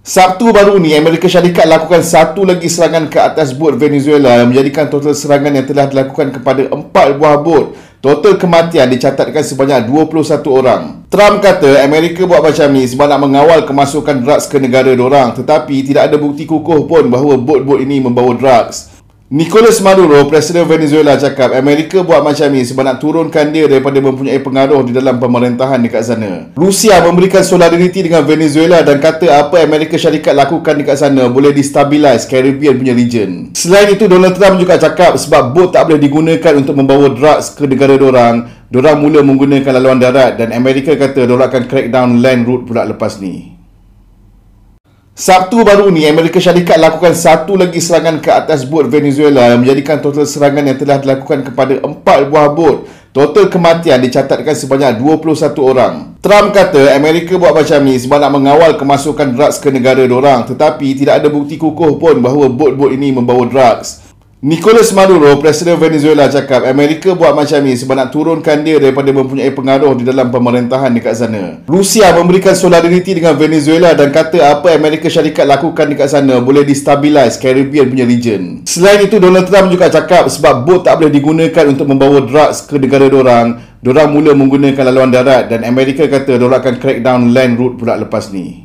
Sabtu baru ni, Amerika Syarikat lakukan satu lagi serangan ke atas bot Venezuela yang menjadikan total serangan yang telah dilakukan kepada 4 buah bot. Total kematian dicatatkan sebanyak 21 orang. Trump kata Amerika buat macam ni sebab nak mengawal kemasukan drugs ke negara dorang, tetapi tidak ada bukti kukuh pun bahawa bot-bot ini membawa drugs. Nicolas Maduro, Presiden Venezuela, cakap Amerika buat macam ni sebab nak turunkan dia daripada mempunyai pengaruh di dalam pemerintahan dekat sana. Rusia memberikan solidariti dengan Venezuela dan kata apa Amerika Syarikat lakukan dekat sana boleh destabilize Caribbean punya region. Selain itu, Donald Trump juga cakap sebab bot tak boleh digunakan untuk membawa drugs ke negara dorang mula menggunakan laluan darat dan Amerika kata dorang akan crack down land route pula lepas ni. Sabtu baru ni, Amerika Syarikat lakukan satu lagi serangan ke atas bot Venezuela yang menjadikan total serangan yang telah dilakukan kepada 4 buah bot. Total kematian dicatatkan sebanyak 21 orang. Trump kata Amerika buat macam ni sebab nak mengawal kemasukan drugs ke negara dorang, tetapi tidak ada bukti kukuh pun bahawa bot-bot ini membawa drugs. Nicolas Maduro, Presiden Venezuela, cakap Amerika buat macam ni sebab nak turunkan dia daripada mempunyai pengaruh di dalam pemerintahan dekat sana. Rusia memberikan solidariti dengan Venezuela dan kata apa Amerika Syarikat lakukan dekat sana boleh destabilize Caribbean punya region. Selain itu, Donald Trump juga cakap sebab bot tak boleh digunakan untuk membawa drugs ke negara dorang mula menggunakan laluan darat dan Amerika kata dorang akan crack down land route pula lepas ni.